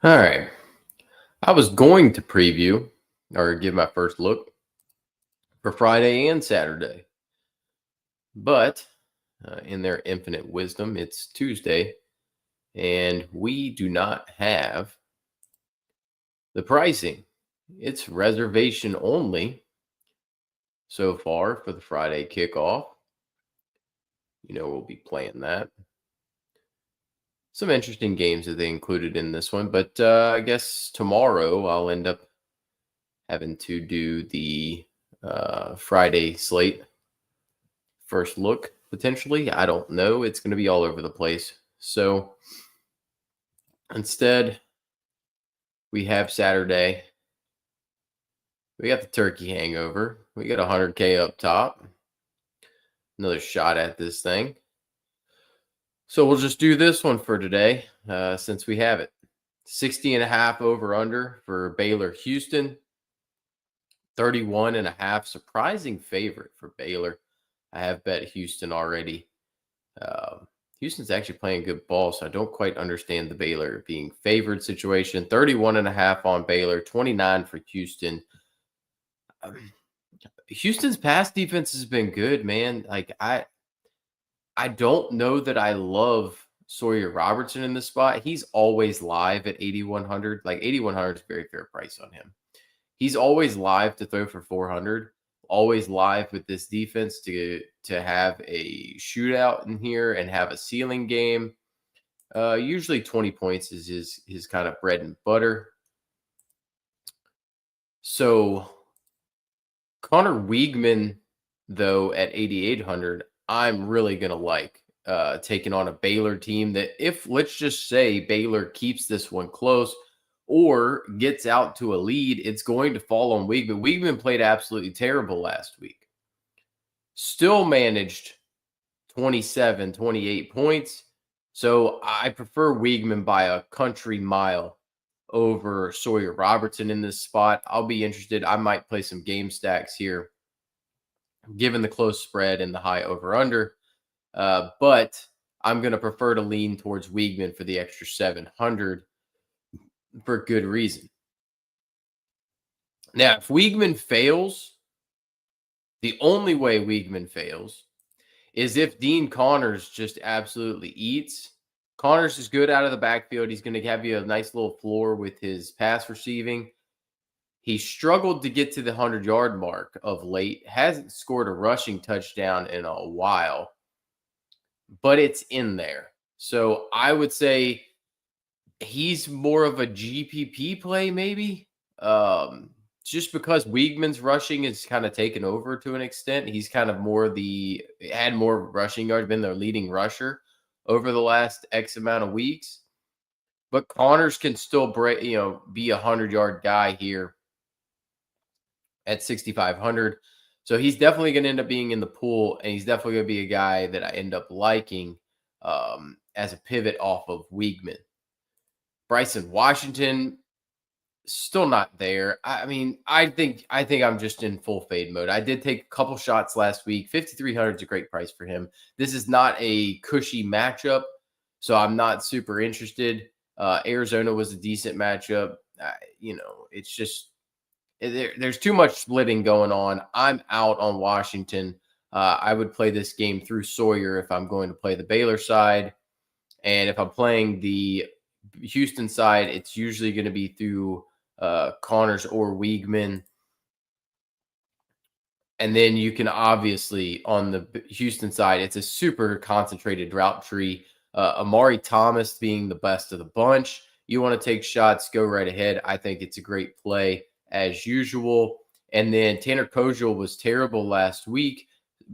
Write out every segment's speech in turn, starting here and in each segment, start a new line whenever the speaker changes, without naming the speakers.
All right. I was going to preview or give my first look for Friday and Saturday, but in their infinite wisdom, it's Tuesday and we do not have the pricing. It's reservation only so far for the Friday kickoff. We'll be playing that. Some interesting games that they included in this one, but I guess tomorrow I'll end up having to do the Friday slate first look potentially. I don't know. It's going to be all over the place. So instead, we have Saturday. We got the turkey hangover. We got 100K up top. Another shot at this thing. So we'll just do this one for today since we have it. 60.5 over under for Baylor Houston. 31.5 surprising favorite for Baylor. I have bet Houston already. Houston's actually playing good ball, so I don't quite understand the Baylor being favored situation. 31.5 on Baylor, 29 for Houston. Houston's pass defense has been good, man. Like I don't know that I love Sawyer Robertson in this spot. He's always live at 8,100. Like 8,100 is a very fair price on him. He's always live to throw for 400. Always live with this defense to have a shootout in here and have a ceiling game. Usually 20 points is his kind of bread and butter. So Connor Weigman, though, at 8,800, I'm really going to like taking on a Baylor team that if, let's just say, Baylor keeps this one close or gets out to a lead, it's going to fall on Weigman. Weigman played absolutely terrible last week. Still managed 27, 28 points. So I prefer Weigman by a country mile over Sawyer Robertson in this spot. I'll be interested. I might play some game stacks here, given the close spread and the high over-under. But I'm going to prefer to lean towards Weigman for the extra 700 for good reason. Now, if Weigman fails, the only way Weigman fails is if Dean Connors just absolutely eats. Connors is good out of the backfield. He's going to have you a nice little floor with his pass receiving. He struggled to get to the 100-yard mark of late. Hasn't scored a rushing touchdown in a while, but it's in there. So I would say he's more of a GPP play maybe. Just because Weigman's rushing is kind of taken over to an extent. He's kind of had more rushing yards, been their leading rusher over the last X amount of weeks. But Connors can still be a 100-yard guy here at 6,500. So he's definitely going to end up being in the pool, and he's definitely going to be a guy that I end up liking as a pivot off of Weigman. Bryson Washington, still not there. I mean, I think I'm just in full fade mode. I did take a couple shots last week. 5,300 is a great price for him. This is not a cushy matchup, so I'm not super interested. Arizona was a decent matchup. It's just there's too much splitting going on. I'm out on Washington. I would play this game through Sawyer if I'm going to play the Baylor side, and if I'm playing the Houston side, it's usually going to be through Connors or Weigman. And then you can obviously, on the Houston side, it's a super concentrated route tree. Amari Thomas being the best of the bunch. You want to take shots, go right ahead. I think it's a great play as usual. And then Tanner Koziel was terrible last week,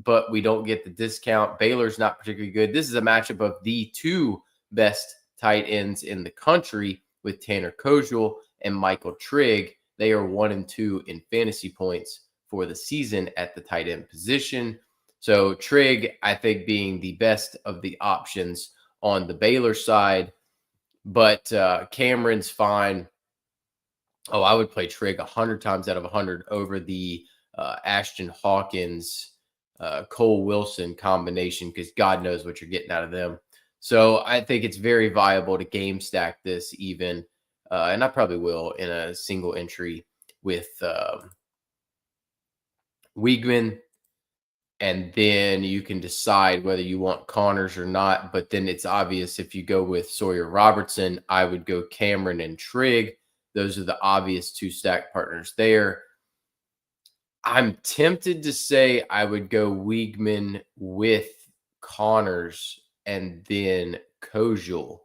but we don't get the discount. Baylor's not particularly good. This is a matchup of the two best tight ends in the country with Tanner Koziel and Michael Trigg. They are 1 and 2 in fantasy points for the season at the tight end position. So Trigg, I think, being the best of the options on the Baylor side, but Cameron's fine. Oh, I would play Trigg 100 times out of 100 over the Ashton Hawkins, Cole Wilson combination, because God knows what you're getting out of them. So I think it's very viable to game stack this even. and I probably will in a single entry with Weigman, and then you can decide whether you want Connors or not. But then it's obvious if you go with Sawyer Robertson, I would go Cameron and Trigg. Those are the obvious two stack partners there. I'm tempted to say I would go Weigman with Connors and then Kojul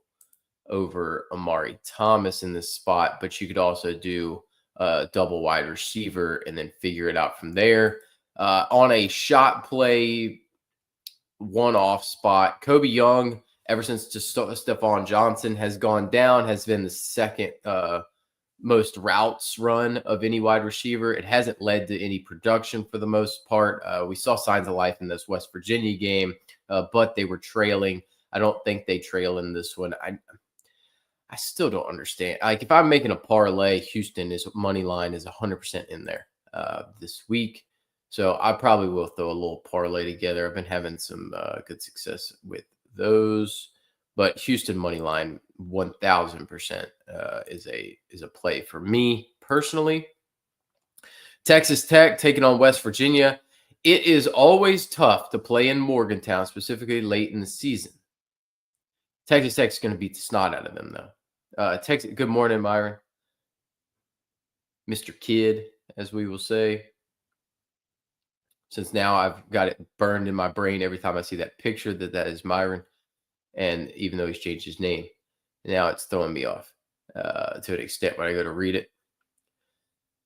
over Amari Thomas in this spot, but you could also do a double wide receiver and then figure it out from there. On a shot play, one-off spot, Kobe Young, ever since Stephon Johnson has gone down, has been the second most routes run of any wide receiver. It hasn't led to any production for the most part. We saw signs of life in this West Virginia game, but they were trailing. I don't think they trail in this one. I still don't understand. Like if I'm making a parlay, Houston is money line is 100% in there this week. So I probably will throw a little parlay together. I've been having some good success with those, but Houston money line 1000% is a play for me personally. Texas Tech taking on West Virginia. It is always tough to play in Morgantown, specifically late in the season. Texas Tech's going to beat the snot out of them, though. Texas. Good morning, Myron. Mr. Kid, as we will say. Since now I've got it burned in my brain every time I see that picture that is Myron. And even though he's changed his name, now it's throwing me off to an extent when I go to read it.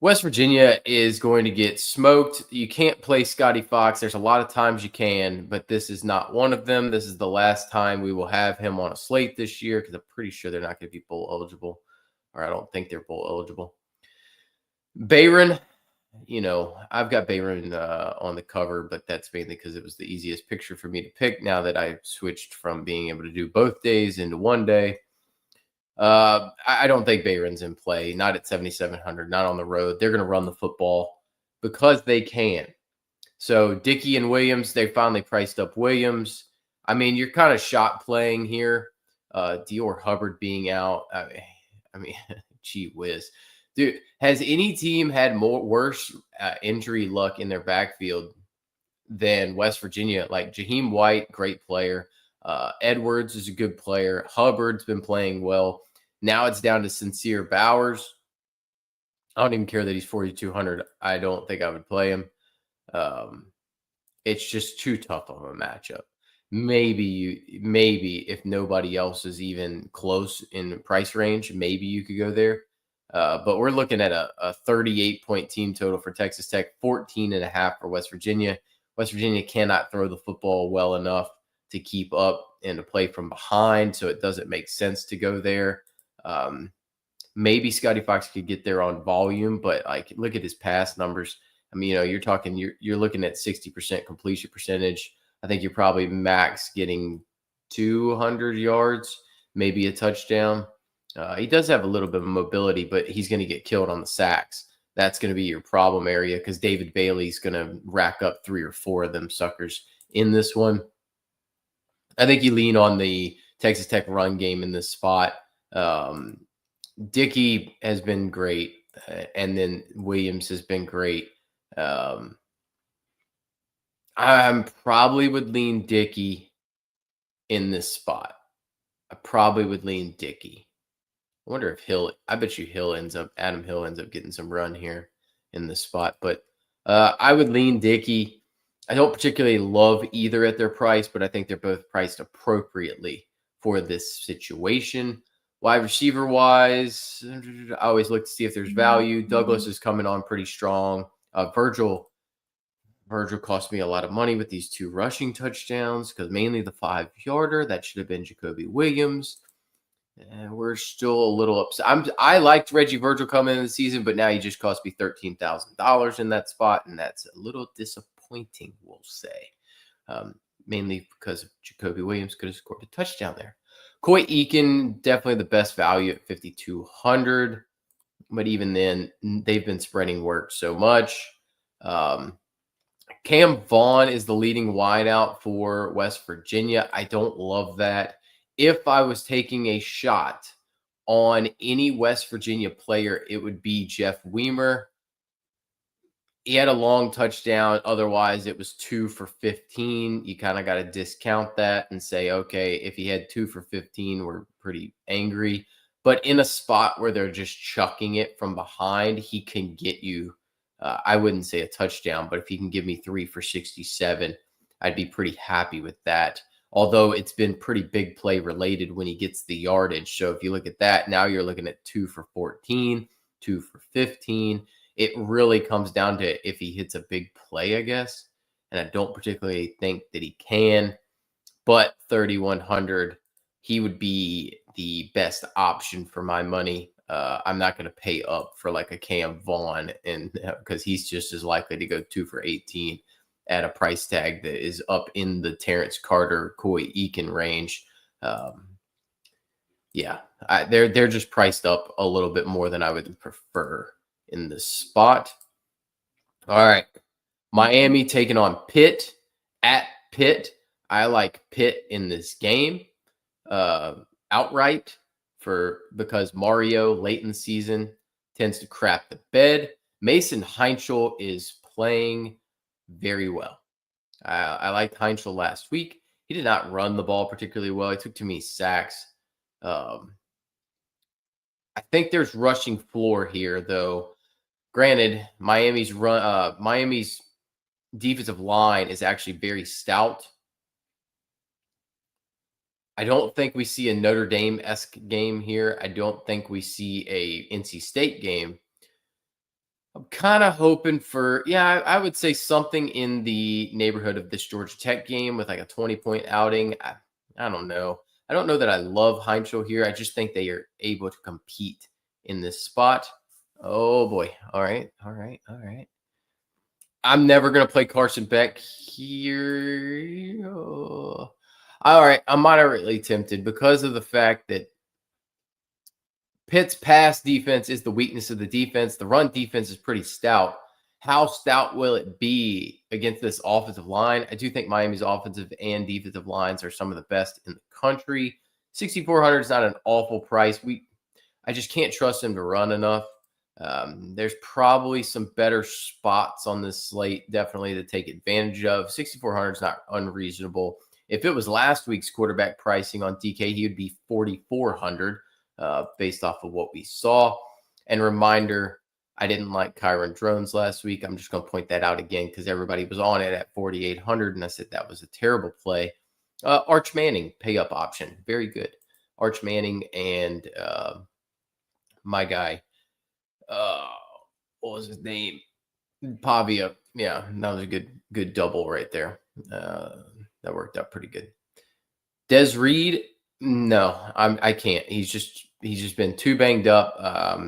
West Virginia is going to get smoked. You can't play Scotty Fox. There's a lot of times you can, but this is not one of them. This is the last time we will have him on a slate this year because I'm pretty sure they're not going to be bowl eligible, or I don't think they're bowl eligible. Bayron, I've got Bayron on the cover, but that's mainly because it was the easiest picture for me to pick now that I switched from being able to do both days into one day. I don't think Bayron's in play, not at 7,700, not on the road. They're going to run the football because they can. So Dickey and Williams, they finally priced up Williams. I mean, you're kind of shot playing here. Dior Hubbard being out. I mean, gee whiz. Dude, has any team had worse injury luck in their backfield than West Virginia? Like Jaheim White, great player. Edwards is a good player. Hubbard's been playing well. Now it's down to Sincere Bowers. I don't even care that he's 4,200. I don't think I would play him. It's just too tough of a matchup. Maybe if nobody else is even close in price range, maybe you could go there. But we're looking at a 38-point team total for Texas Tech, 14.5 for West Virginia. West Virginia cannot throw the football well enough to keep up and to play from behind, so it doesn't make sense to go there. Maybe Scotty Fox could get there on volume, but like look at his pass numbers. I mean, you're looking at 60% completion percentage. I think you're probably max getting 200 yards, maybe a touchdown. He does have a little bit of mobility, but he's going to get killed on the sacks. That's going to be your problem area because David Bailey's going to rack up 3 or 4 of them suckers in this one. I think you lean on the Texas Tech run game in this spot. Dickey has been great, and then Williams has been great. I probably would lean Dickey in this spot. I probably would lean Dickey. I wonder if Adam Hill ends up getting some run here in this spot, but I would lean Dickey. I don't particularly love either at their price, but I think they're both priced appropriately for this situation. Wide receiver wise, I always look to see if there's value. Douglas is coming on pretty strong. Virgil cost me a lot of money with these 2 rushing touchdowns because mainly the 5-yarder. That should have been Jacoby Williams. And we're still a little upset. I liked Reggie Virgil coming into the season, but now he just cost me $13,000 in that spot, and that's a little disappointing, we'll say. Mainly because Jacoby Williams could have scored a touchdown there. Coy Eakin, definitely the best value at 5,200. But even then, they've been spreading work so much. Cam Vaughn is the leading wideout for West Virginia. I don't love that. If I was taking a shot on any West Virginia player, it would be Jeff Weimer. He had a long touchdown. Otherwise, it was 2 for 15. You kind of got to discount that and say, okay, if he had 2 for 15, we're pretty angry. But in a spot where they're just chucking it from behind, he can get you, I wouldn't say a touchdown, but if he can give me 3 for 67, I'd be pretty happy with that. Although it's been pretty big play related when he gets the yardage. So if you look at that, now you're looking at 2 for 14, 2 for 15. It really comes down to if he hits a big play, I guess. And I don't particularly think that he can. But 3,100, he would be the best option for my money. I'm not going to pay up for like a Cam Vaughn, and because he's just as likely to go 2 for 18 at a price tag that is up in the Terrence Carter, Coy Eakin range. Yeah, they're just priced up a little bit more than I would prefer in this spot. All right. Miami taking on Pitt at Pitt. I like Pitt in this game outright because Mario late in the season tends to crap the bed. Mason Heinchel is playing very well. I liked Heinchel last week. He did not run the ball particularly well. He took too many sacks. I think there's rushing floor here, though. Granted, Miami's defensive line is actually very stout. I don't think we see a Notre Dame-esque game here. I don't think we see a NC State game. I'm kind of hoping for, I would say something in the neighborhood of this Georgia Tech game with like a 20-point outing. I don't know. I don't know that I love Heinchel here. I just think they are able to compete in this spot. Oh, boy. All right. I'm never going to play Carson Beck here. Oh. All right. I'm moderately tempted because of the fact that Pitt's pass defense is the weakness of the defense. The run defense is pretty stout. How stout will it be against this offensive line? I do think Miami's offensive and defensive lines are some of the best in the country. 6,400 is not an awful price. I just can't trust him to run enough. There's probably some better spots on this slate, definitely, to take advantage of. 6,400 is not unreasonable. If it was last week's quarterback pricing on DK, he would be 4,400 based off of what we saw. And reminder, I didn't like Kyron Drones last week. I'm just going to point that out again because everybody was on it at 4,800, and I said that was a terrible play. Arch Manning, pay up option, very good. Arch Manning and my guy, what was his name? Pavia. Yeah, that was a good double right there. That worked out pretty good. Des Reed, no, I can't. He's just been too banged up.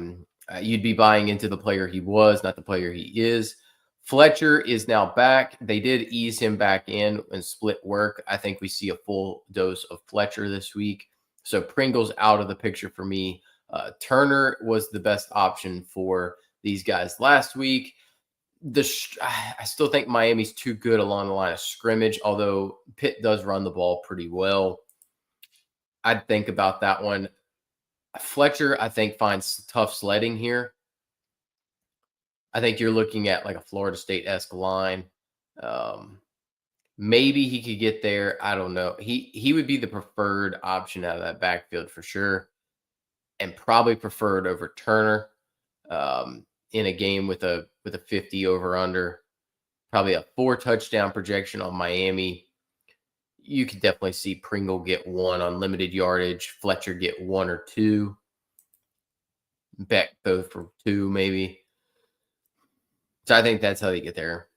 You'd be buying into the player he was, not the player he is. Fletcher is now back. They did ease him back in and split work. I think we see a full dose of Fletcher this week. So Pringle's out of the picture for me. Turner was the best option for these guys last week. I still think Miami's too good along the line of scrimmage, although Pitt does run the ball pretty well. I'd think about that one. Fletcher, I think, finds tough sledding here. I think you're looking at like a Florida State-esque line. Maybe he could get there. I don't know. He would be the preferred option out of that backfield for sure, and probably preferred over Turner in a game with a 50 over-under. Probably a 4 touchdown projection on Miami. You could definitely see Pringle get 1 on limited yardage. Fletcher get 1 or 2. Beck both for 2 maybe. So I think that's how they get there.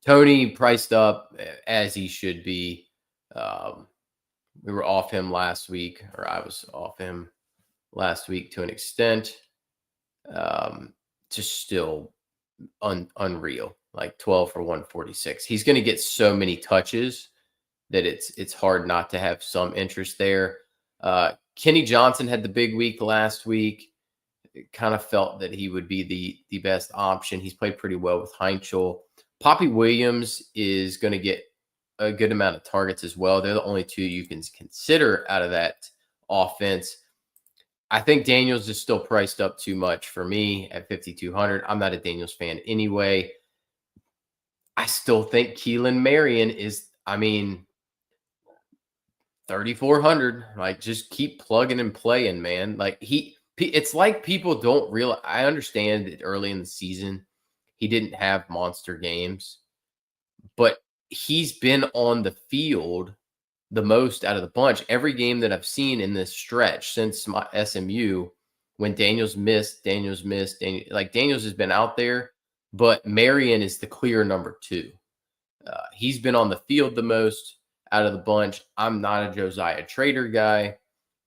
Tony priced up as he should be. We were off him last week, or I was off him last week to an extent. Just still unreal, like 12 for 146. He's going to get so many touches that it's hard not to have some interest there. Kenny Johnson had the big week last week. Kind of felt that he would be the best option. He's played pretty well with Heinchel. Poppy Williams is going to get a good amount of targets as well. They're the only 2 you can consider out of that offense. I think Daniels is still priced up too much for me at 5,200. I'm not a Daniels fan anyway. I still think Keelan Marion is, I mean, 3,400. Like, just keep plugging and playing, man. Like, it's like people don't realize. I understand that early in the season, he didn't have monster games, but he's been on the field the most out of the bunch. Every game that I've seen in this stretch since my SMU, when Daniels missed, like Daniels has been out there, but Marion is the clear number two. He's been on the field the most out of the bunch. I'm not a Josiah Trader guy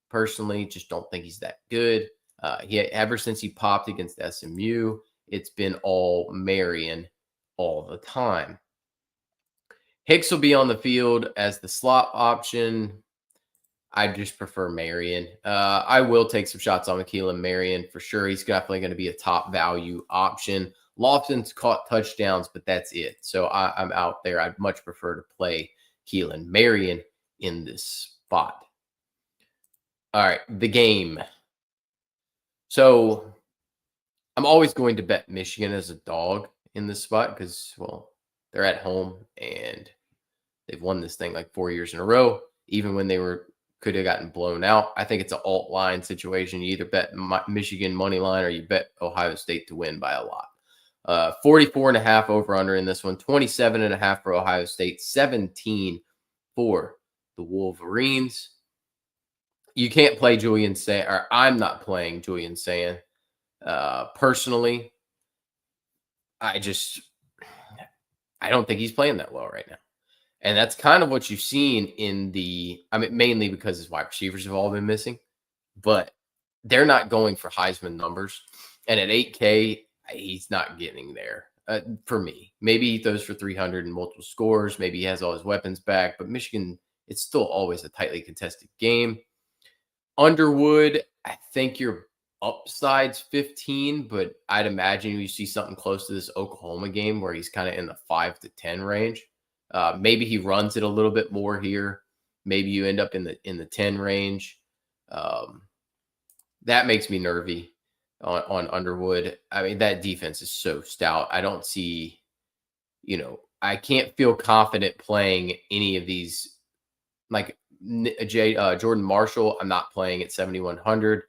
personally. Just don't think he's that good. Ever since he popped against SMU, it's been all Marion all the time. Hicks will be on the field as the slot option. I just prefer Marion. I will take some shots on Keelan Marion for sure. He's definitely going to be a top value option. Lofton's caught touchdowns, but that's it. So I'm out there. I'd much prefer to play Keelan Marion in this spot. All right, the game. So I'm always going to bet Michigan as a dog in this spot because, well, they're at home and they've won this thing like 4 years in a row, even when they could have gotten blown out. I think it's an alt line situation. You either bet Michigan money line or you bet Ohio State to win by a lot. 44.5 over under in this one, 27.5 for Ohio State, 17 for the Wolverines. You can't play Julian Sand, or I'm not playing Julian Sand. Personally, I don't think he's playing that well right now. And that's kind of what you've seen mainly because his wide receivers have all been missing, but they're not going for Heisman numbers. And at 8K, he's not getting there for me. Maybe he throws for 300 and multiple scores. Maybe he has all his weapons back, but Michigan, it's still always a tightly contested game. Underwood, I think your upside's 15, but I'd imagine you see something close to this Oklahoma game where he's kind of in the 5 to 10 range. Maybe he runs it a little bit more here. Maybe you end up in the 10 range. That makes me nervy on Underwood. I mean, that defense is so stout. I don't see, I can't feel confident playing any of these. Like Jordan Marshall, I'm not playing at 7,100.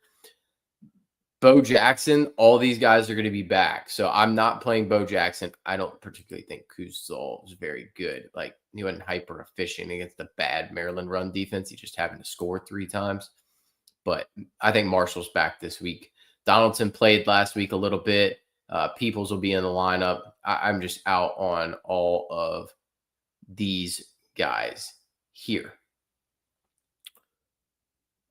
Bo Jackson, all these guys are going to be back. So I'm not playing Bo Jackson. I don't particularly think Kuzal is very good. Like, he wasn't hyper efficient against the bad Maryland run defense. He just happened to score 3 times. But I think Marshall's back this week. Donaldson played last week a little bit. Peoples will be in the lineup. I'm just out on all of these guys here.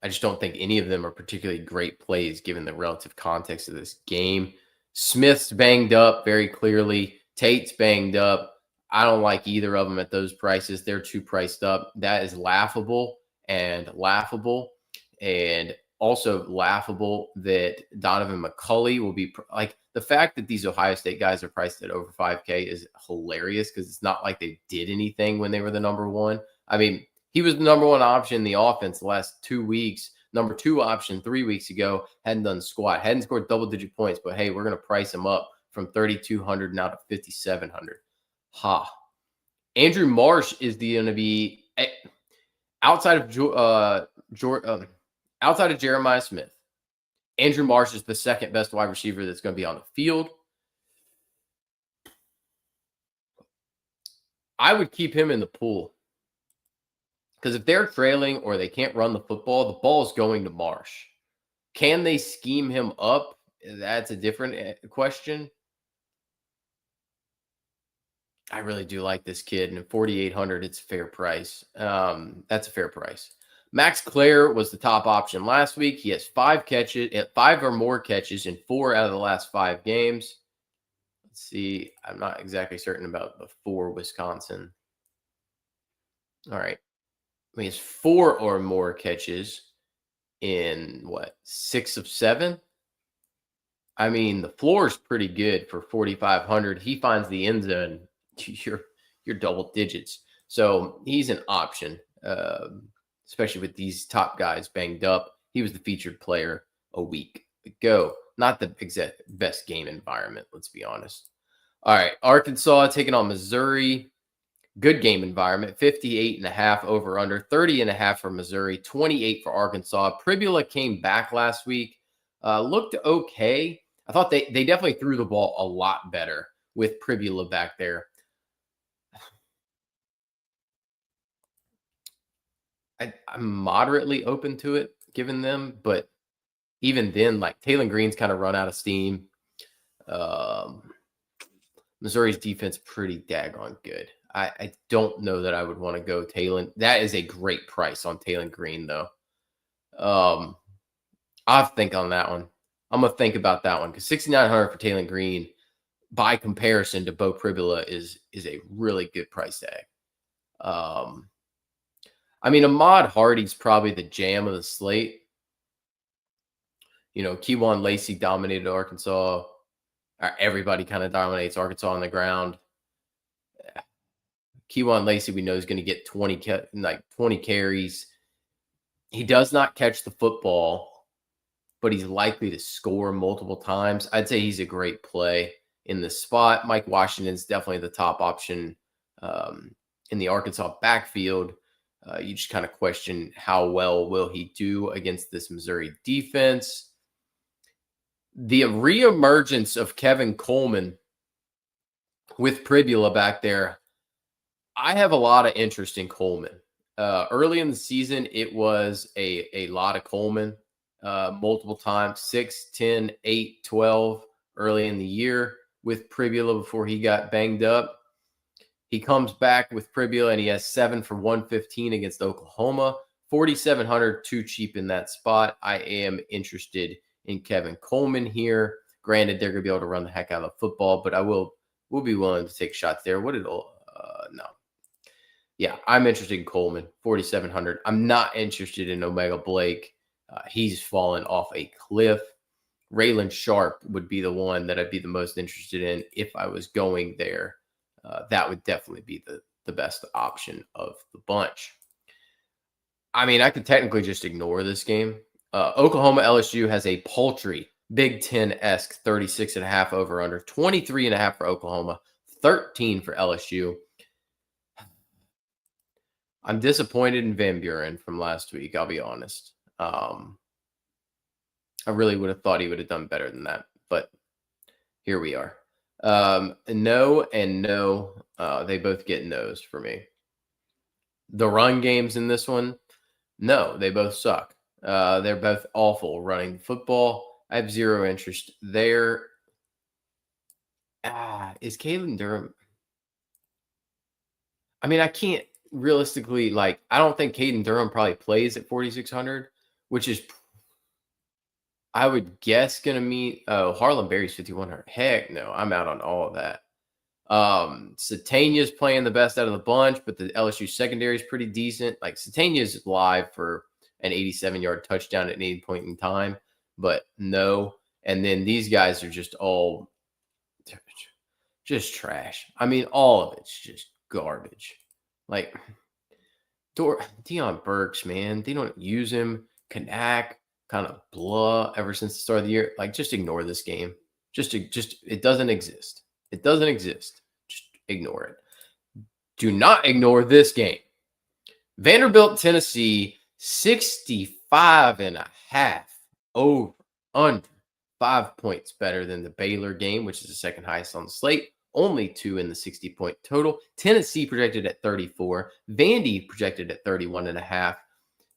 I just don't think any of them are particularly great plays given the relative context of this game. Smith's banged up very clearly. Tate's banged up. I don't like either of them at those prices. They're too priced up. That is laughable. And also laughable that Donovan McCulley will be like, the fact that these Ohio State guys are priced at over 5K is hilarious because it's not like they did anything when they were the number one. I mean, he was the number one option in the offense the last 2 weeks. Number 2 option 3 weeks ago, hadn't done squat, hadn't scored double-digit points, but hey, we're going to price him up from 3,200 now to 5,700. Andrew Marsh is going to be outside of Jeremiah Smith. Andrew Marsh is the second best wide receiver that's going to be on the field. I would keep him in the pool. Because if they're trailing or they can't run the football, the ball is going to Marsh. Can they scheme him up? That's a different question. I really do like this kid. And at 4,800, it's a fair price. That's a fair price. Max Clare was the top option last week. He has 5 or more catches in 4 out of the last 5 games. Let's see. I'm not exactly certain about the 4 Wisconsin. All right. He has 4 or more catches in 6 of 7. I mean, the floor is pretty good for 4,500. He finds the end zone. You're double digits. So he's an option, especially with these top guys banged up. He was the featured player a week ago. Not the exact best game environment, let's be honest. All right, Arkansas taking on Missouri. Good game environment, 58.5 over under, 30.5 for Missouri, 28 for Arkansas. Pribula came back last week, looked okay. I thought they definitely threw the ball a lot better with Pribula back there. I'm moderately open to it, given them, but even then, like Taylor Green's kind of run out of steam. Um, Missouri's defense pretty daggone good. I don't know that I would want to go Taylor. That is a great price on Taylor Green, though. I'll think on that one. I'm gonna think about that one because 6,900 for Taylor Green, by comparison to Bo Pribula, is a really good price tag. I mean, Ahmad Hardy's probably the jam of the slate. You know, Keywan Lacey dominated Arkansas. Everybody kind of dominates Arkansas on the ground. Keywan Lacey, we know, is going to get 20 carries. He does not catch the football, but he's likely to score multiple times. I'd say he's a great play in this spot. Mike Washington's definitely the top option in the Arkansas backfield. You just kind of question how well will he do against this Missouri defense. The reemergence of Kevin Coleman with Pribula back there, I have a lot of interest in Coleman. Early in the season, it was a lot of Coleman multiple times, 6, 10, 8, 12 early in the year with Pribula before he got banged up. He comes back with Pribula and he has 7 for 115 against Oklahoma. 4,700, too cheap in that spot. I am interested in Kevin Coleman here. Granted, they're going to be able to run the heck out of the football, but will be willing to take shots there. What did no? Yeah, I'm interested in Coleman, 4,700. I'm not interested in Omega Blake. He's fallen off a cliff. Raylan Sharp would be the one that I'd be the most interested in if I was going there. That would definitely be the best option of the bunch. I mean, I could technically just ignore this game. Oklahoma LSU has a paltry Big Ten-esque 36.5 over under, 23.5 for Oklahoma, 13 for LSU. I'm disappointed in Van Buren from last week, I'll be honest. I really would have thought he would have done better than that, but here we are. No and no. They both get no's for me. The run games in this one, no, they both suck. They're both awful running the football. I have zero interest there. Is Caden Durham? I mean, I can't realistically, I don't think Caden Durham probably plays at 4,600, which is, I would guess, going to meet Harlem Berry's 5,100. Heck no, I'm out on all of that. Satania's playing the best out of the bunch, but the LSU secondary is pretty decent. Like, Satania's live for an 87-yard touchdown at any point in time, but no. And then these guys are just all just trash. I mean, all of it's just garbage. Like, Deion Burks, man, they don't use him. Kanak, kind of blah ever since the start of the year. Like, just ignore this game. Just it doesn't exist. It doesn't exist. Just ignore it. Do not ignore this game. Vanderbilt, Tennessee, 65.5 over under. 5 points better than the Baylor game, which is the second highest on the slate. Only 2 in the 60-point total. Tennessee projected at 34. Vandy projected at 31.5.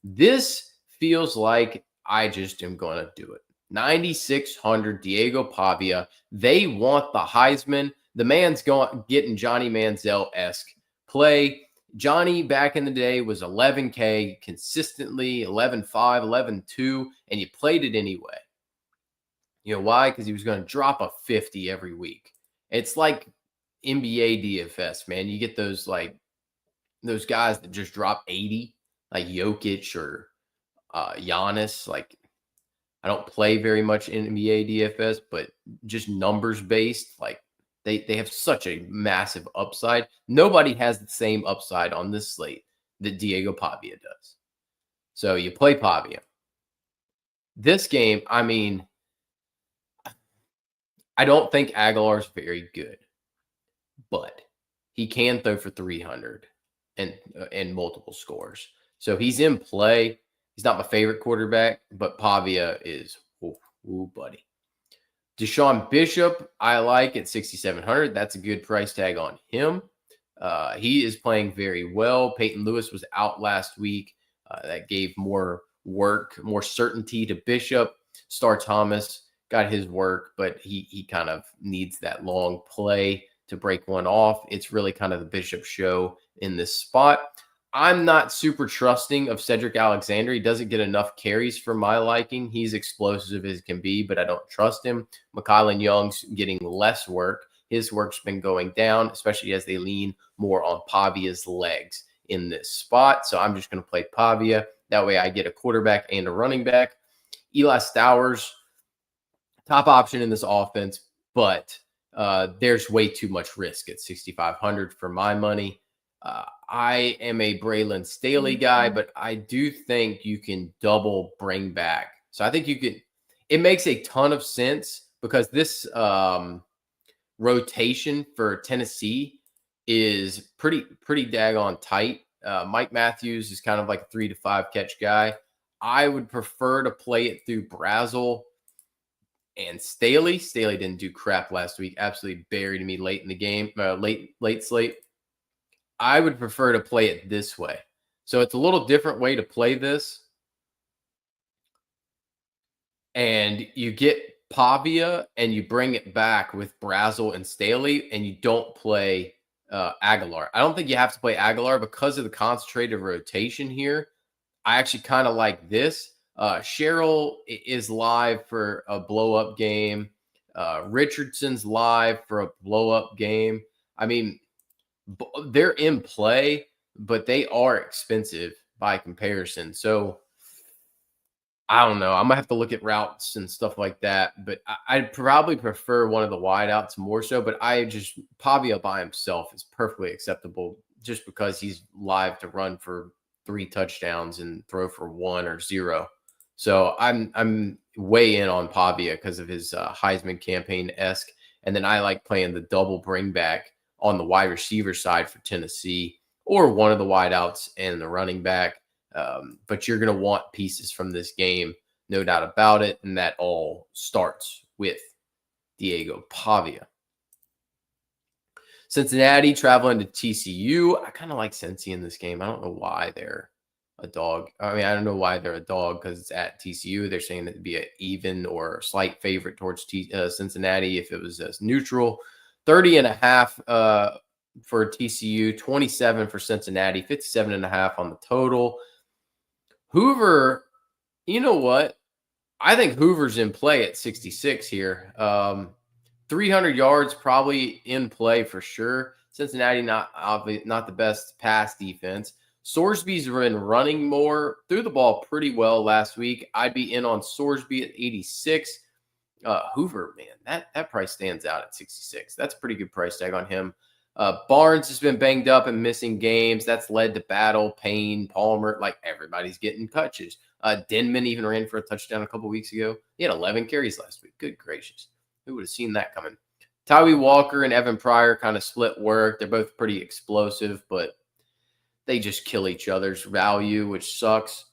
This feels like I just am going to do it. 9,600, Diego Pavia. They want the Heisman. The man's getting Johnny Manziel-esque play. Johnny back in the day was 11K consistently, 11.5, 11.2, and you played it anyway. You know why? Because he was going to drop a 50 every week. It's like NBA DFS, man. You get those guys that just drop 80, like Jokic or Giannis. Like, I don't play very much in NBA DFS, but just numbers based, like they have such a massive upside. Nobody has the same upside on this slate that Diego Pavia does. So you play Pavia. This game, I mean, I don't think Aguilar's very good, but he can throw for 300 and multiple scores. So he's in play. He's not my favorite quarterback, but Pavia is, ooh, buddy. Deshaun Bishop, I like at 6,700. That's a good price tag on him. He is playing very well. Peyton Lewis was out last week. That gave more work, more certainty to Bishop. Star Thomas got his work, but he kind of needs that long play to break one off. It's really kind of the Bishop show in this spot. I'm not super trusting of Cedric Alexander. He doesn't get enough carries for my liking. He's explosive as can be, but I don't trust him. McKylen Young's getting less work. His work's been going down, especially as they lean more on Pavia's legs in this spot. So I'm just going to play Pavia. That way I get a quarterback and a running back. Eli Stowers, top option in this offense, but there's way too much risk at 6,500 for my money. I am a Braylon Staley guy, but I do think you can double bring back. So I think you could. It makes a ton of sense because this rotation for Tennessee is pretty daggone tight. Mike Matthews is kind of like a 3 to 5 catch guy. I would prefer to play it through Brazel and Staley. Staley didn't do crap last week. Absolutely buried me late in the game, late slate. I would prefer to play it this way. So it's a little different way to play this. And you get Pavia and you bring it back with Brazel and Staley, and you don't play Aguilar. I don't think you have to play Aguilar because of the concentrated rotation here. I actually kind of like this. Cheryl is live for a blow-up game. Richardson's live for a blow-up game. I mean, they're in play, but they are expensive by comparison. So I don't know. I'm gonna have to look at routes and stuff like that. But I'd probably prefer one of the wideouts more so. But Pavia by himself is perfectly acceptable just because he's live to run for 3 touchdowns and throw for 1 or 0. So I'm way in on Pavia because of his Heisman campaign-esque. And then I like playing the double bring back on the wide receiver side for Tennessee, or one of the wideouts and the running back. But you're going to want pieces from this game, no doubt about it. And that all starts with Diego Pavia. Cincinnati traveling to TCU. I kind of like Cincy in this game. I don't know why they're a dog. I mean, I don't know why they're a dog because it's at TCU. They're saying it'd be an even or slight favorite towards Cincinnati if it was neutral. 30.5 for TCU, 27 for Cincinnati, 57.5 on the total. Hoover, you know what? I think Hoover's in play at 66 here. 300 yards probably in play for sure. Cincinnati not the best pass defense. Sorsby's been running more, threw the ball pretty well last week. I'd be in on Sorsby at 86. Hoover, man, that price stands out at 66. That's a pretty good price tag on him. Barnes has been banged up and missing games. That's led to Battle, Payne, Palmer. Like everybody's getting touches. Denman even ran for a touchdown a couple weeks ago. He had 11 carries last week. Good gracious. Who would have seen that coming? Tyree Walker and Evan Pryor kind of split work. They're both pretty explosive, but they just kill each other's value, which sucks.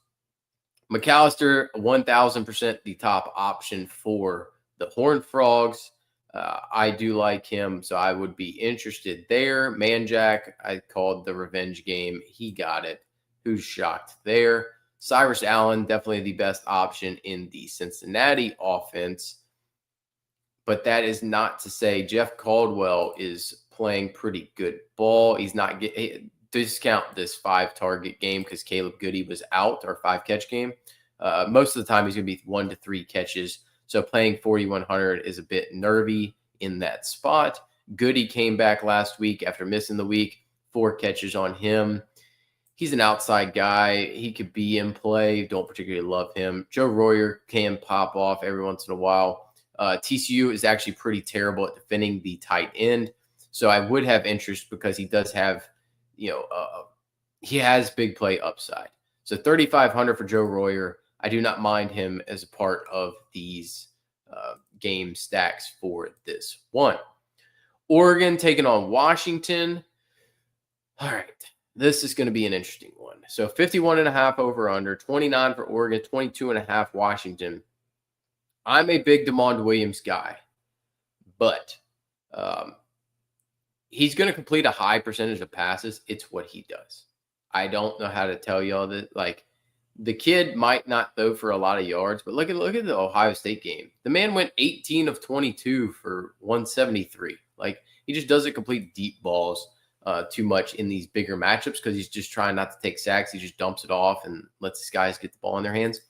McAllister, 1,000% the top option for the Horned Frogs. I do like him, so I would be interested there. Manjack, I called the revenge game. He got it. Who's shocked there? Cyrus Allen, definitely the best option in the Cincinnati offense. But that is not to say Jeff Caldwell is playing pretty good ball. He's not getting discount this 5-target game because Caleb Goody was out, or 5-catch game. Most of the time he's going to be 1 to 3 catches. So playing 4,100 is a bit nervy in that spot. Goody came back last week after missing the week. 4 catches on him. He's an outside guy. He could be in play. Don't particularly love him. Joe Royer can pop off every once in a while. TCU is actually pretty terrible at defending the tight end. So I would have interest because he does have, he has big play upside. So 3,500 for Joe Royer. I do not mind him as a part of these game stacks for this one. Oregon taking on Washington. All right. This is going to be an interesting one. So 51.5 over under, 29 for Oregon, 22.5 Washington. I'm a big DeMond Williams guy, but he's going to complete a high percentage of passes. It's what he does. I don't know how to tell y'all that. Like, the kid might not throw for a lot of yards, but look at the Ohio State game. The man went 18 of 22 for 173. Like, he just doesn't complete deep balls too much in these bigger matchups because he's just trying not to take sacks. He just dumps it off and lets these guys get the ball in their hands.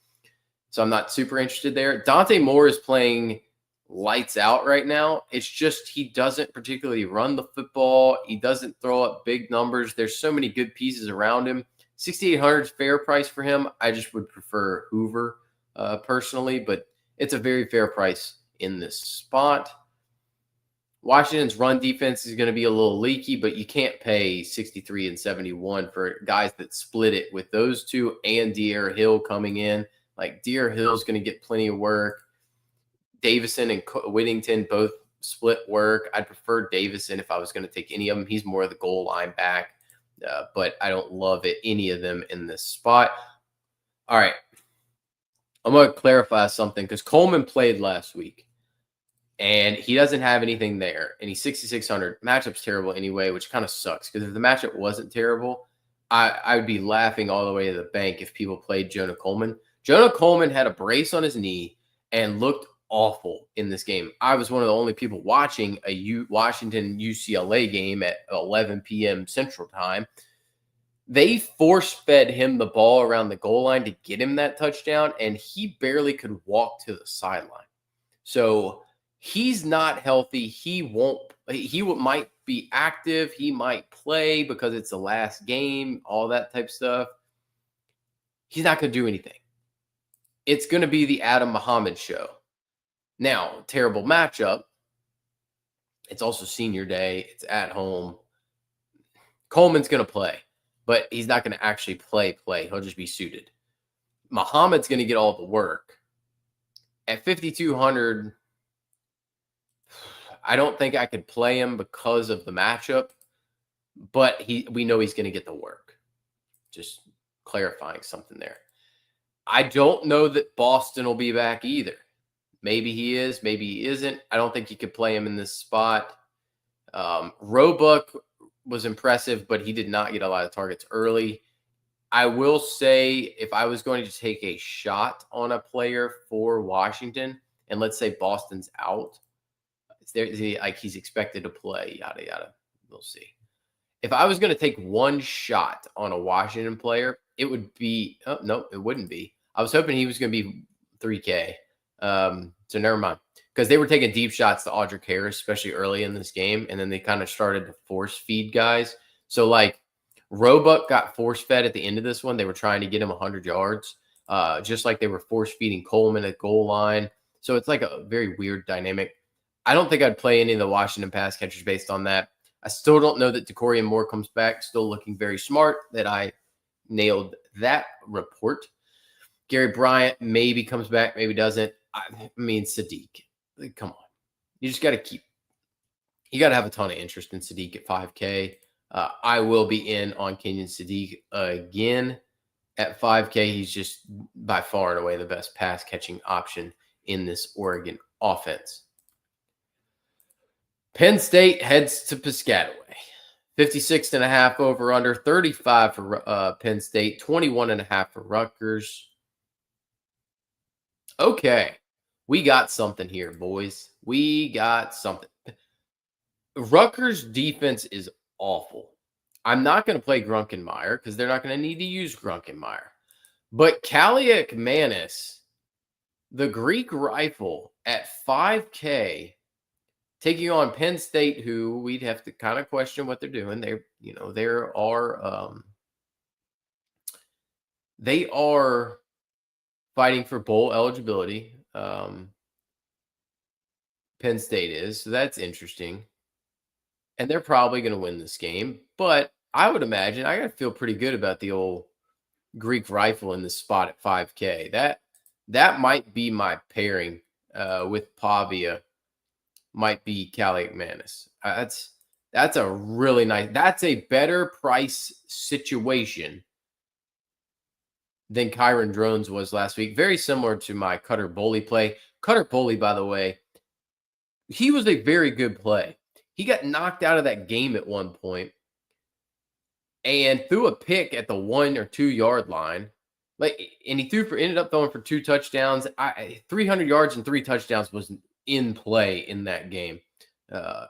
So I'm not super interested there. Dante Moore is playing lights out right now. It's just he doesn't particularly run the football. He doesn't throw up big numbers. There's so many good pieces around him. 6,800 is fair price for him. I just would prefer Hoover personally, but it's a very fair price in this spot. Washington's run defense is going to be a little leaky, but you can't pay 63 and 71 for guys that split it with those two and De'Aaron Hill coming in. Like, De'Aaron Hill's going to get plenty of work. Davison and Whittington both split work. I'd prefer Davison if I was going to take any of them. He's more of the goal line back, but I don't love any of them in this spot. All right. I'm going to clarify something because Coleman played last week. And he doesn't have anything there. And he's 6,600. Matchup's terrible anyway, which kind of sucks. Because if the matchup wasn't terrible, I would be laughing all the way to the bank if people played Jonah Coleman. Jonah Coleman had a brace on his knee and looked awful in this game. I was one of the only people watching a Washington UCLA game at 11 p.m. Central Time. They force-fed him the ball around the goal line to get him that touchdown, and he barely could walk to the sideline. So he's not healthy. He might be active. He might play because it's the last game, all that type of stuff. He's not going to do anything. It's going to be the Adam Muhammad show. Now, terrible matchup. It's also senior day. It's at home. Coleman's going to play, but he's not going to actually play. He'll just be suited. Muhammad's going to get all the work. At 5,200, I don't think I could play him because of the matchup, but we know he's going to get the work. Just clarifying something there. I don't know that Boston will be back either. Maybe he is, maybe he isn't. I don't think you could play him in this spot. Roebuck was impressive, but he did not get a lot of targets early. I will say if I was going to take a shot on a player for Washington, and let's say Boston's out, like he's expected to play, yada, yada. We'll see. If I was going to take one shot on a Washington player, it would be – no, it wouldn't be. I was hoping he was going to be 3K. So never mind. Because they were taking deep shots to Audric Harris, especially early in this game, and then they kind of started to force feed guys. So, like, Roebuck got force fed at the end of this one. They were trying to get him 100 yards, just like they were force feeding Coleman at goal line. So it's like a very weird dynamic. I don't think I'd play any of the Washington pass catchers based on that. I still don't know that Decorian Moore comes back. Still looking very smart that I nailed that report. Gary Bryant maybe comes back, maybe doesn't. I mean, Sadiq. Come on. You just got to you got to have a ton of interest in Sadiq at 5K. I will be in on Kenyon Sadiq again at 5K. He's just by far and away the best pass catching option in this Oregon offense. Penn State heads to Piscataway. 56.5 over under, 35 for Penn State, 21.5 for Rutgers. Okay, we got something here, boys. We got something. Rutgers' defense is awful. I'm not going to play Grunkenmeyer because they're not going to need to use Grunkenmeyer. But Kaliak Manis, the Greek rifle at 5K, taking on Penn State, who we'd have to kind of question what they're doing. They are fighting for bowl eligibility. Penn State is, so that's interesting. And they're probably going to win this game. But I would imagine I got to feel pretty good about the old Greek rifle in this spot at 5K. That might be my pairing with Pavia. Might be Cali McManus. That's a really nice. That's a better price situation than Kyron Drones was last week. Very similar to my Cutter Boley play. Cutter Boley, by the way, he was a very good play. He got knocked out of that game at one point and threw a pick at the 1 or 2 yard line. And he ended up throwing for 2 touchdowns. 300 yards and 3 touchdowns was in play in that game.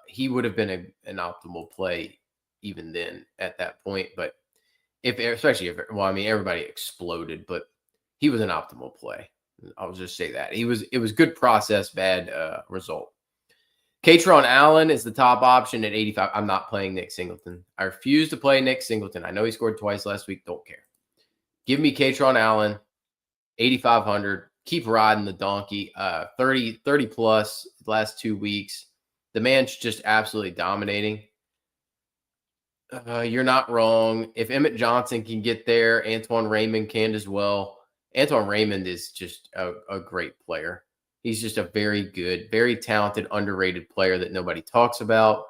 He would have been an optimal play even then at that point. But everybody exploded, but he was an optimal play. I'll just say that it was good process, bad result. Katron Allen is the top option at 85. I'm not playing Nick Singleton. I refuse to play Nick Singleton. I know he scored twice last week. Don't care. Give me Katron Allen, 8,500. Keep riding the donkey. 30 plus the last 2 weeks. The man's just absolutely dominating. You're not wrong. If Emmett Johnson can get there, Antoine Raymond can as well. Antoine Raymond is just a great player. He's just a very good, very talented, underrated player that nobody talks about.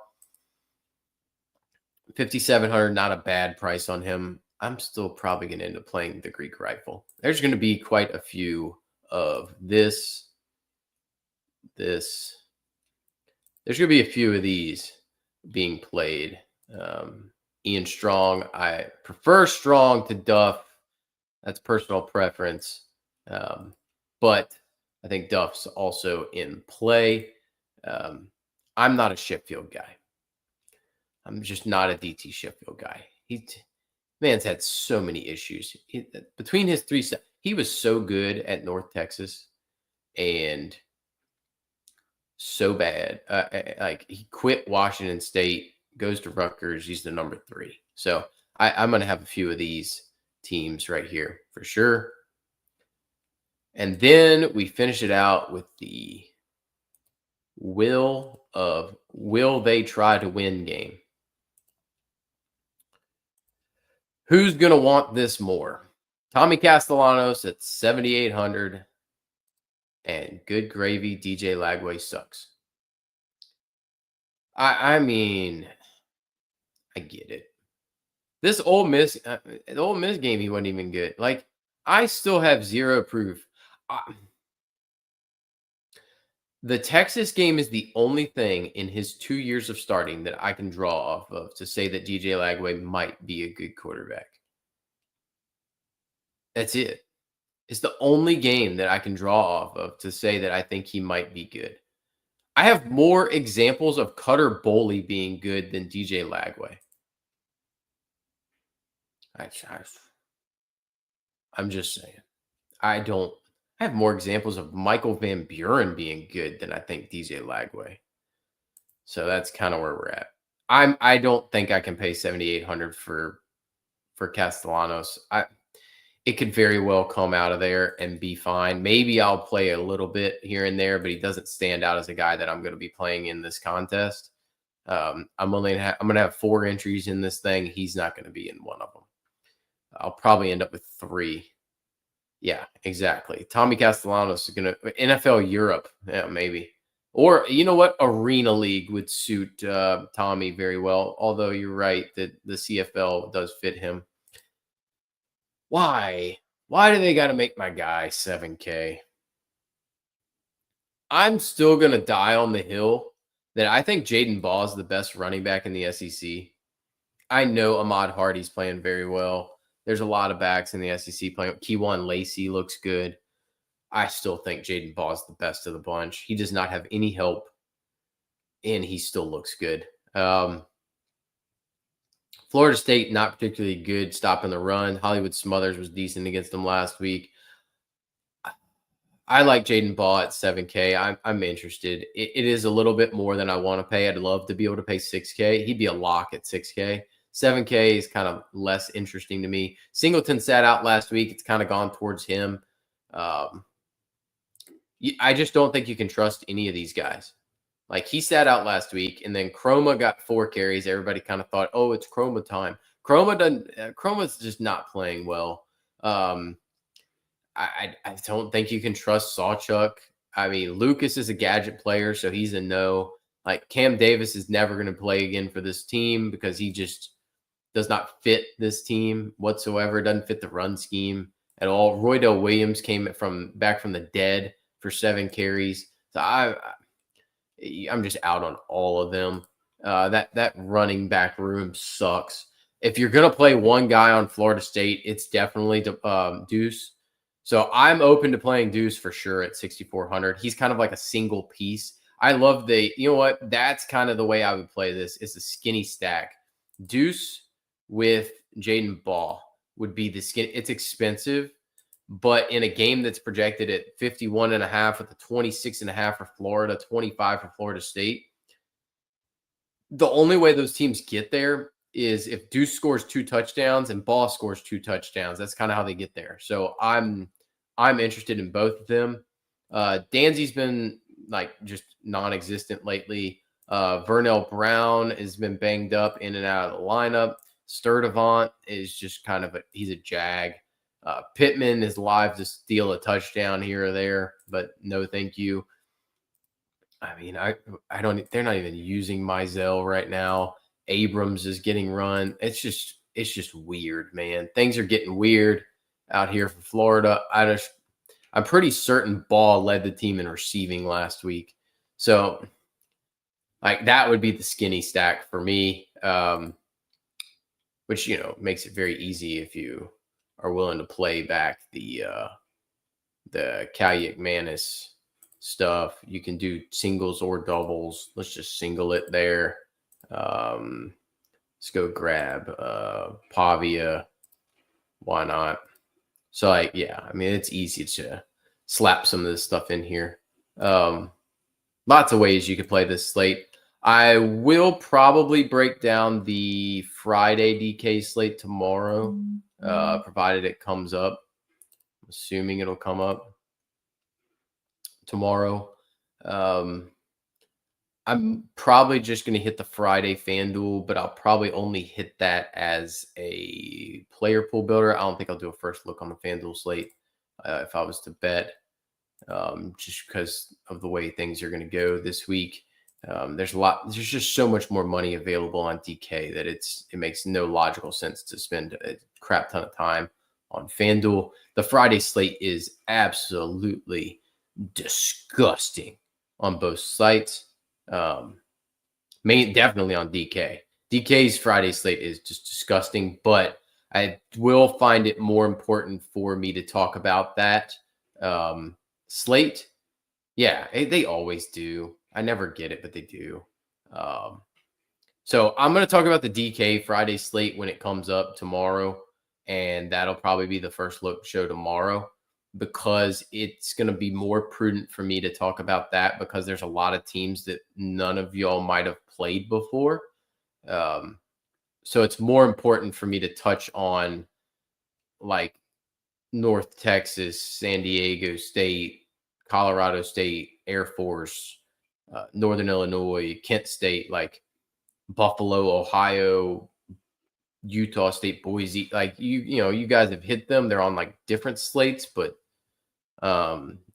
5,700, not a bad price on him. I'm still probably going to end up playing the Greek Rifle. There's going to be quite a few of this. There's going to be a few of these being played. Ian Strong. I prefer Strong to Duff. That's personal preference. But I think Duff's also in play. I'm not a Sheffield guy. I'm just not a DT Sheffield guy. Man's had so many issues. Between his 3 steps, he was so good at North Texas and so bad. Like he quit Washington State, goes to Rutgers. He's the number 3. So I'm going to have a few of these teams right here for sure. And then we finish it out with the will they try to win game. Who's going to want this more? Tommy Castellanos at 7,800 and good gravy. DJ Lagway sucks. I mean, I get it. This Ole Miss, the Ole Miss game, he wasn't even good. Like, I still have zero proof. The Texas game is the only thing in his 2 years of starting that I can draw off of to say that DJ Lagway might be a good quarterback. That's it. It's the only game that I can draw off of to say that I think he might be good. I have more examples of Cutter Boley being good than DJ Lagway. I'm just saying. I have more examples of Michael Van Buren being good than I think DJ Lagway. So that's kind of where we're at. I don't think I can pay 7,800 for Castellanos. It could very well come out of there and be fine. Maybe I'll play a little bit here and there, but he doesn't stand out as a guy that I'm going to be playing in this contest. I'm going to have 4 entries in this thing. He's not going to be in one of them. I'll probably end up with 3. Yeah, exactly. Tommy Castellanos is going to NFL Europe, yeah, maybe. Or you know what? Arena League would suit Tommy very well. Although you're right that the CFL does fit him. Why? Why do they got to make my guy 7K? I'm still going to die on the hill that I think Jaden Baugh is the best running back in the SEC. I know Ahmad Hardy's playing very well. There's a lot of backs in the SEC playing. Keywan Lacey looks good. I still think Jaden Baugh is the best of the bunch. He does not have any help, and he still looks good. Florida State, not particularly good stopping the run. Hollywood Smothers was decent against them last week. I like Jaden Baugh at 7K. I'm interested. It is a little bit more than I want to pay. I'd love to be able to pay 6K. He'd be a lock at 6K. 7K is kind of less interesting to me. Singleton sat out last week. It's kind of gone towards him. I just don't think you can trust any of these guys. Like he sat out last week, and then Chroma got 4 carries. Everybody kind of thought, "Oh, it's Chroma time." Chroma's just not playing well. I don't think you can trust Sawchuk. I mean, Lucas is a gadget player, so he's a no. Like Cam Davis is never going to play again for this team because he just does not fit this team whatsoever. Doesn't fit the run scheme at all. Roydell Williams came back from the dead for 7 carries. So I'm just out on all of them. That running back room sucks. If you're gonna play one guy on Florida State, it's definitely Deuce. So I'm open to playing Deuce for sure at 6,400. He's kind of like a single piece. I love you know what? That's kind of the way I would play this. It's a skinny stack. Deuce with Jaden Ball would be the skin. It's expensive, but in a game that's projected at 51.5 with a 26.5 for Florida, 25 for Florida State, the only way those teams get there is if Deuce scores 2 touchdowns and Ball scores 2 touchdowns. That's kind of how they get there. So I'm interested in both of them. Danzy's been like just non-existent lately. Vernell Brown has been banged up in and out of the lineup. Sturdivant is just kind of he's a jag. Pittman is live to steal a touchdown here or there, but no, thank you. I mean, I don't. They're not even using Mizell right now. Abrams is getting run. It's just weird, man. Things are getting weird out here for Florida. I'm pretty certain Ball led the team in receiving last week, so like that would be the skinny stack for me, which makes it very easy if you are willing to play back the Kayak Manis stuff. You can do singles or doubles. Let's just single it there. Let's go grab Pavia. Why not? So yeah, I mean, it's easy to slap some of this stuff in here. Lots of ways you could play this slate. I will probably break down the Friday DK slate tomorrow, provided it comes up. I'm assuming it'll come up tomorrow. I'm probably just going to hit the Friday FanDuel, but I'll probably only hit that as a player pool builder. I don't think I'll do a first look on the FanDuel slate if I was to bet, just because of the way things are going to go this week. There's just so much more money available on DK that it makes no logical sense to spend a crap ton of time on FanDuel. The Friday slate is absolutely disgusting on both sites. Definitely on DK. DK's Friday slate is just disgusting, but I will find it more important for me to talk about that slate. Yeah, they always do. I never get it, but they do. So I'm going to talk about the DK Friday slate when it comes up tomorrow, and that'll probably be the first look show tomorrow, because it's going to be more prudent for me to talk about that because there's a lot of teams that none of y'all might have played before. So it's more important for me to touch on like North Texas, San Diego State, Colorado State, Air Force, Northern Illinois, Kent State, like Buffalo, Ohio, Utah State, Boise. Like you guys have hit them. They're on like different slates, but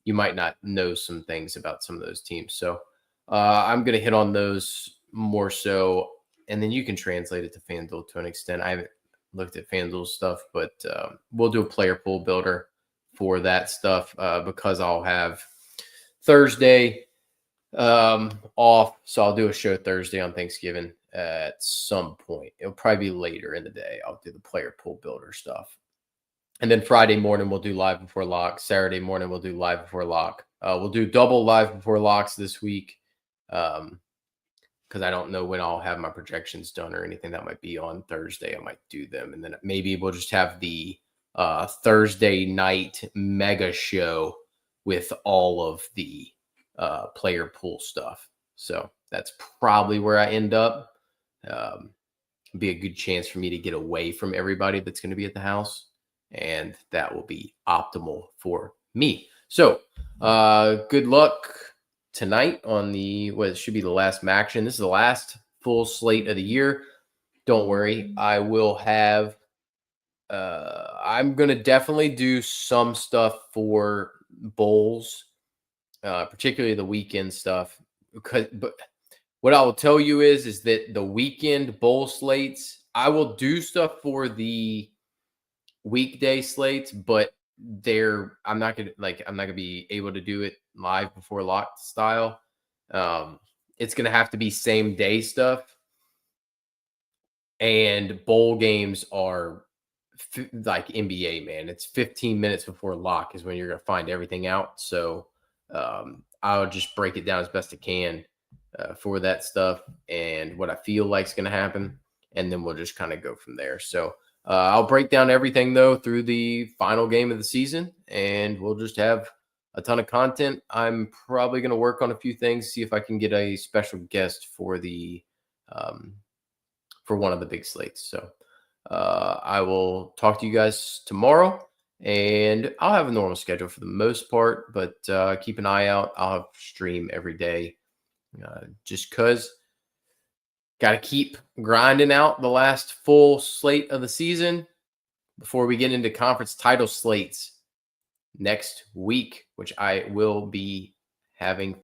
you might not know some things about some of those teams. So I'm going to hit on those more so, and then you can translate it to FanDuel to an extent. I haven't looked at FanDuel stuff, but we'll do a player pool builder for that stuff because I'll have Thursday off. So I'll do a show Thursday on Thanksgiving at some point. It'll probably be later in the day. I'll do the player pool builder stuff. And then Friday morning, we'll do live before lock. Saturday morning, we'll do live before lock. We'll do double live before locks this week because I don't know when I'll have my projections done or anything. That might be on Thursday. I might do them. And then maybe we'll just have the Thursday night mega show with all of the player pool stuff. So that's probably where I end up. Be a good chance for me to get away from everybody that's going to be at the house. And that will be optimal for me. So good luck tonight on what should be the last Maction. This is the last full slate of the year. Don't worry. I will have I'm gonna definitely do some stuff for bowls, particularly the weekend stuff. But what I will tell you is that the weekend bowl slates, I will do stuff for the weekday slates, but I'm not gonna be able to do it live before lock style. It's gonna have to be same day stuff, and bowl games are like NBA, man. It's 15 minutes before lock is when you're gonna find everything out. So I'll just break it down as best I can for that stuff and what I feel like is gonna happen, and then we'll just kind of go from there. So I'll break down everything though through the final game of the season, and we'll just have a ton of content. I'm probably going to work on a few things, see if I can get a special guest for the um, for one of the big slates. So I will talk to you guys tomorrow, and I'll have a normal schedule for the most part, but keep an eye out. I'll have stream every day, just cause. Got to keep grinding out the last full slate of the season before we get into conference title slates next week, which I will be having